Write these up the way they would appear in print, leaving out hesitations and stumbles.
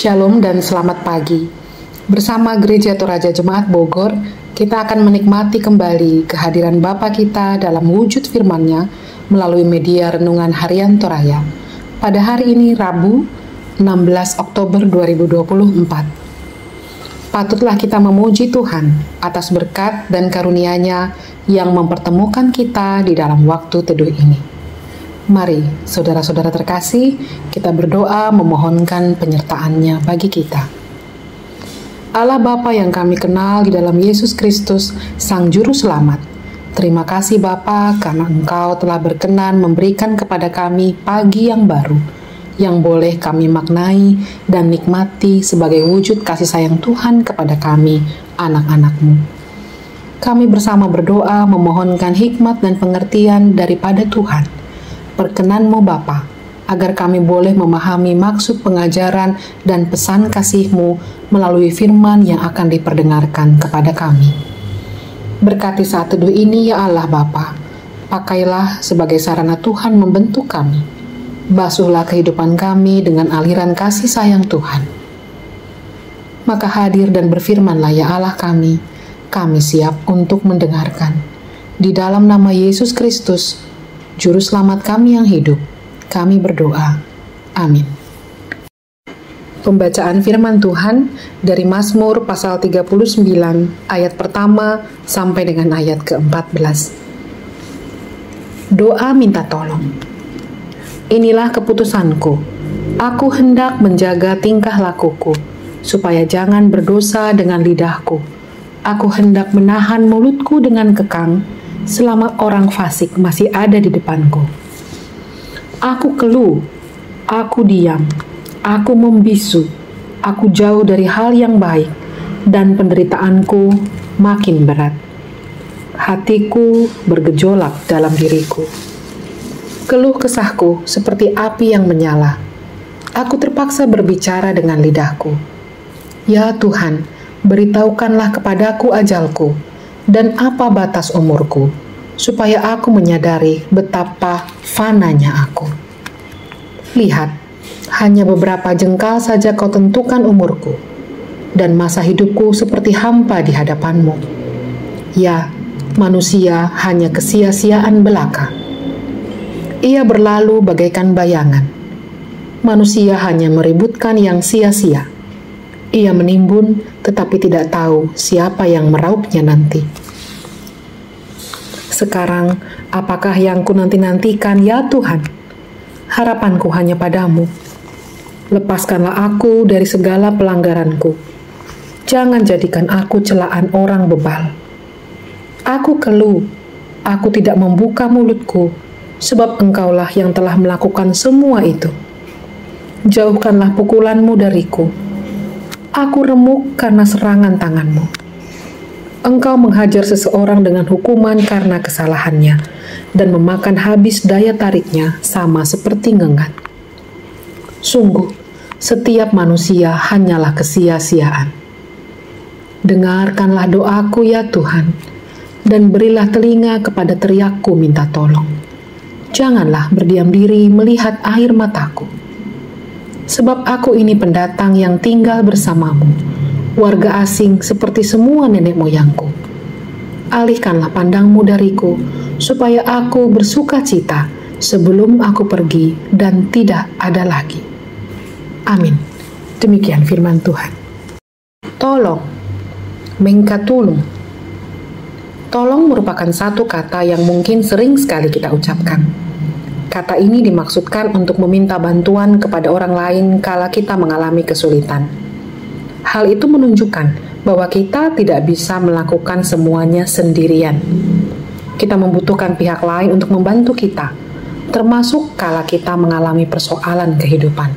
Shalom dan selamat pagi. Bersama Gereja Toraja Jemaat Bogor, kita akan menikmati kembali kehadiran Bapa kita dalam wujud firman-Nya melalui media Renungan Harian Toraya. Pada hari ini Rabu, 16 Oktober 2024. Patutlah kita memuji Tuhan atas berkat dan karunia-Nya yang mempertemukan kita di dalam waktu teduh ini. Mari, saudara-saudara terkasih, kita berdoa memohonkan penyertaan-Nya bagi kita. Allah Bapa yang kami kenal di dalam Yesus Kristus, Sang Juru Selamat, terima kasih Bapa karena Engkau telah berkenan memberikan kepada kami pagi yang baru, yang boleh kami maknai dan nikmati sebagai wujud kasih sayang Tuhan kepada kami, anak-anak-Mu. Kami bersama berdoa memohonkan hikmat dan pengertian daripada Tuhan. Perkenan-Mu Bapa, agar kami boleh memahami maksud pengajaran dan pesan kasih-Mu melalui firman yang akan diperdengarkan kepada kami. Berkati saat teduh ini ya Allah Bapa, pakailah sebagai sarana Tuhan membentuk kami. Basuhlah kehidupan kami dengan aliran kasih sayang Tuhan. Maka hadir dan berfirmanlah ya Allah kami siap untuk mendengarkan. Di dalam nama Yesus Kristus, Juru Selamat kami yang hidup, kami berdoa. Amin. Pembacaan firman Tuhan dari Mazmur pasal 39 ayat pertama sampai dengan ayat ke-14. Doa minta tolong. Inilah keputusanku, aku hendak menjaga tingkah lakuku, supaya jangan berdosa dengan lidahku. Aku hendak menahan mulutku dengan kekang, selama orang fasik masih ada di depanku. Aku keluh, aku diam, aku membisu, aku jauh dari hal yang baik, dan penderitaanku makin berat. Hatiku bergejolak dalam diriku. Keluh kesahku seperti api yang menyala. Aku terpaksa berbicara dengan lidahku. Ya Tuhan, beritahukanlah kepadaku ajalku, dan apa batas umurku, supaya aku menyadari betapa fananya aku. Lihat, hanya beberapa jengkal saja Kau tentukan umurku, dan masa hidupku seperti hampa di hadapan-Mu. Ya, manusia hanya kesia-siaan belaka. Ia berlalu bagaikan bayangan. Manusia hanya meributkan yang sia-sia. Ia menimbun tetapi tidak tahu siapa yang meraupnya nanti. Sekarang, apakah yang ku nanti-nantikan ya Tuhan? Harapanku hanya padamu. Lepaskanlah aku dari segala pelanggaranku. Jangan jadikan aku celaan orang bebal. Aku keluh, aku tidak membuka mulutku, sebab Engkaulah yang telah melakukan semua itu. Jauhkanlah pukulan-Mu dariku. Aku remuk karena serangan tangan-Mu. Engkau menghajar seseorang dengan hukuman karena kesalahannya, dan memakan habis daya tariknya sama seperti ngengat. Sungguh, setiap manusia hanyalah kesia-siaan. Dengarkanlah doaku ya Tuhan, dan berilah telinga kepada teriakku minta tolong. Janganlah berdiam diri melihat air mataku. Sebab aku ini pendatang yang tinggal bersamamu, warga asing seperti semua nenek moyangku. Alihkanlah pandang-Mu dariku, supaya aku bersuka cita sebelum aku pergi dan tidak ada lagi. Amin. Demikian firman Tuhan. Tolong, mengkatulung. Tolong merupakan satu kata yang mungkin sering sekali kita ucapkan. Kata ini dimaksudkan untuk meminta bantuan kepada orang lain kala kita mengalami kesulitan. Hal itu menunjukkan bahwa kita tidak bisa melakukan semuanya sendirian. Kita membutuhkan pihak lain untuk membantu kita, termasuk kala kita mengalami persoalan kehidupan.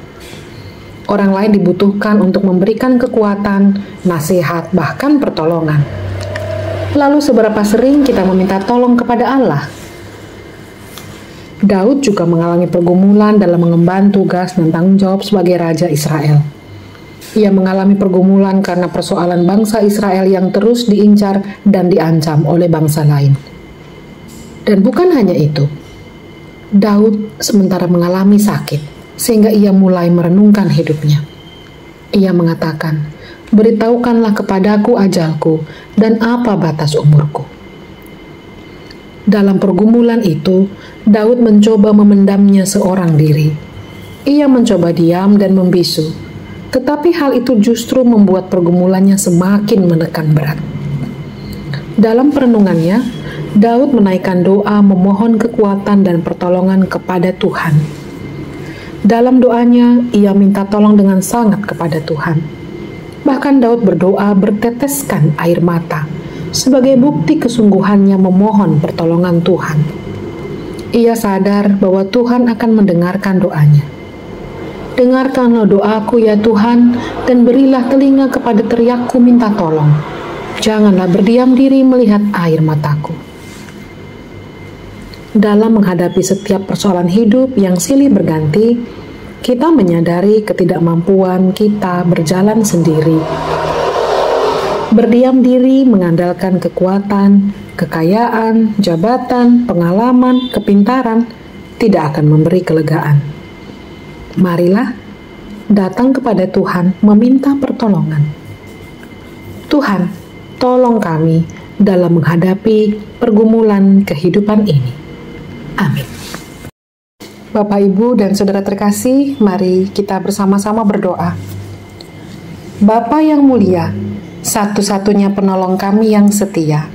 Orang lain dibutuhkan untuk memberikan kekuatan, nasihat, bahkan pertolongan. Lalu seberapa sering kita meminta tolong kepada Allah? Daud juga mengalami pergumulan dalam mengemban tugas dan tanggung jawab sebagai Raja Israel. Ia mengalami pergumulan karena persoalan bangsa Israel yang terus diincar dan diancam oleh bangsa lain. Dan bukan hanya itu, Daud sementara mengalami sakit, sehingga ia mulai merenungkan hidupnya. Ia mengatakan, "Beritahukanlah kepadaku ajalku dan apa batas umurku." Dalam pergumulan itu, Daud mencoba memendamnya seorang diri. Ia mencoba diam dan membisu, tetapi hal itu justru membuat pergumulannya semakin menekan berat. Dalam perenungannya, Daud menaikkan doa memohon kekuatan dan pertolongan kepada Tuhan. Dalam doanya, ia minta tolong dengan sangat kepada Tuhan. Bahkan Daud berdoa berteteskan air mata, sebagai bukti kesungguhannya memohon pertolongan Tuhan. Ia sadar bahwa Tuhan akan mendengarkan doanya. "Dengarkanlah doaku ya Tuhan, dan berilah telinga kepada teriakku minta tolong. Janganlah berdiam diri melihat air mataku." Dalam menghadapi setiap persoalan hidup yang silih berganti, kita menyadari ketidakmampuan kita berjalan sendiri. Berdiam diri mengandalkan kekuatan, kekayaan, jabatan, pengalaman, kepintaran tidak akan memberi kelegaan. Marilah datang kepada Tuhan meminta pertolongan. Tuhan, tolong kami dalam menghadapi pergumulan kehidupan ini. Amin. Bapak, Ibu, dan Saudara terkasih, mari kita bersama-sama berdoa. Bapa yang mulia, satu-satunya penolong kami yang setia,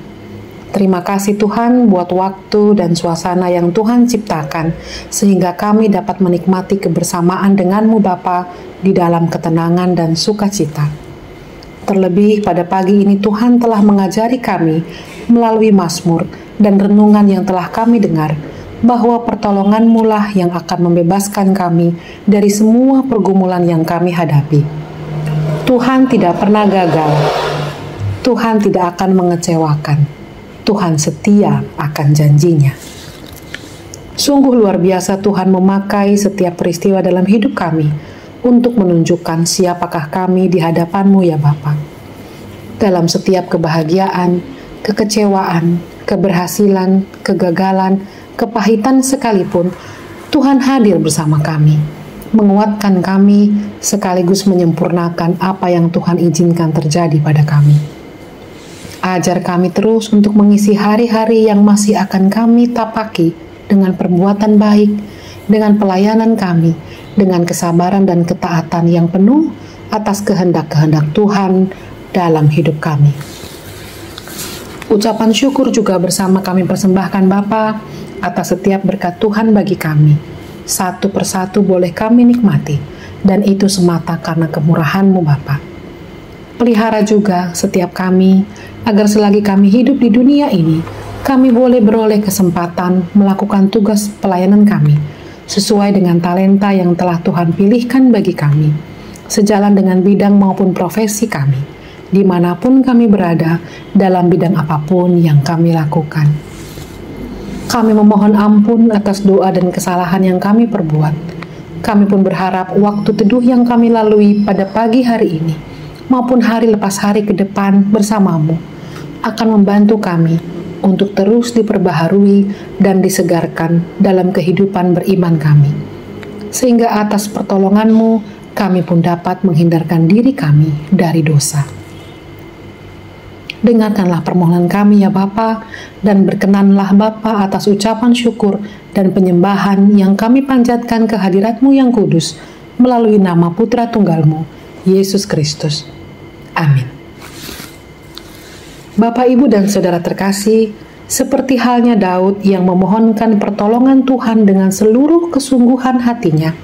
terima kasih Tuhan buat waktu dan suasana yang Tuhan ciptakan sehingga kami dapat menikmati kebersamaan denganmu Bapa di dalam ketenangan dan sukacita. Terlebih pada pagi ini Tuhan telah mengajari kami melalui Mazmur dan renungan yang telah kami dengar bahwa pertolongan-Mu lah yang akan membebaskan kami dari semua pergumulan yang kami hadapi. Tuhan tidak pernah gagal. Tuhan tidak akan mengecewakan. Tuhan setia akan janjinya. Sungguh luar biasa Tuhan memakai setiap peristiwa dalam hidup kami untuk menunjukkan siapakah kami di hadapan-Mu ya Bapa. Dalam setiap kebahagiaan, kekecewaan, keberhasilan, kegagalan, kepahitan sekalipun, Tuhan hadir bersama kami, menguatkan kami, sekaligus menyempurnakan apa yang Tuhan izinkan terjadi pada kami. Ajar kami terus untuk mengisi hari-hari yang masih akan kami tapaki dengan perbuatan baik, dengan pelayanan kami, dengan kesabaran dan ketaatan yang penuh atas kehendak-kehendak Tuhan dalam hidup kami. Ucapan syukur juga bersama kami persembahkan Bapa atas setiap berkat Tuhan bagi kami. Satu persatu boleh kami nikmati, dan itu semata karena kemurahan-Mu Bapa. Pelihara juga setiap kami, agar selagi kami hidup di dunia ini, kami boleh beroleh kesempatan melakukan tugas pelayanan kami, sesuai dengan talenta yang telah Tuhan pilihkan bagi kami, sejalan dengan bidang maupun profesi kami, dimanapun kami berada dalam bidang apapun yang kami lakukan. Kami memohon ampun atas doa dan kesalahan yang kami perbuat. Kami pun berharap waktu teduh yang kami lalui pada pagi hari ini, maupun hari lepas hari ke depan bersama-Mu, akan membantu kami untuk terus diperbaharui dan disegarkan dalam kehidupan beriman kami. Sehingga atas pertolongan-Mu, kami pun dapat menghindarkan diri kami dari dosa. Dengarkanlah permohonan kami ya Bapa, dan berkenanlah Bapa atas ucapan syukur dan penyembahan yang kami panjatkan ke hadirat-Mu yang kudus, melalui nama Putra Tunggal-Mu, Yesus Kristus. Amin. Bapak, Ibu, dan Saudara terkasih, seperti halnya Daud yang memohonkan pertolongan Tuhan dengan seluruh kesungguhan hatinya,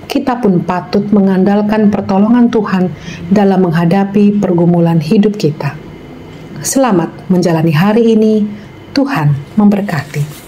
kita pun patut mengandalkan pertolongan Tuhan dalam menghadapi pergumulan hidup kita. Selamat menjalani hari ini. Tuhan memberkati.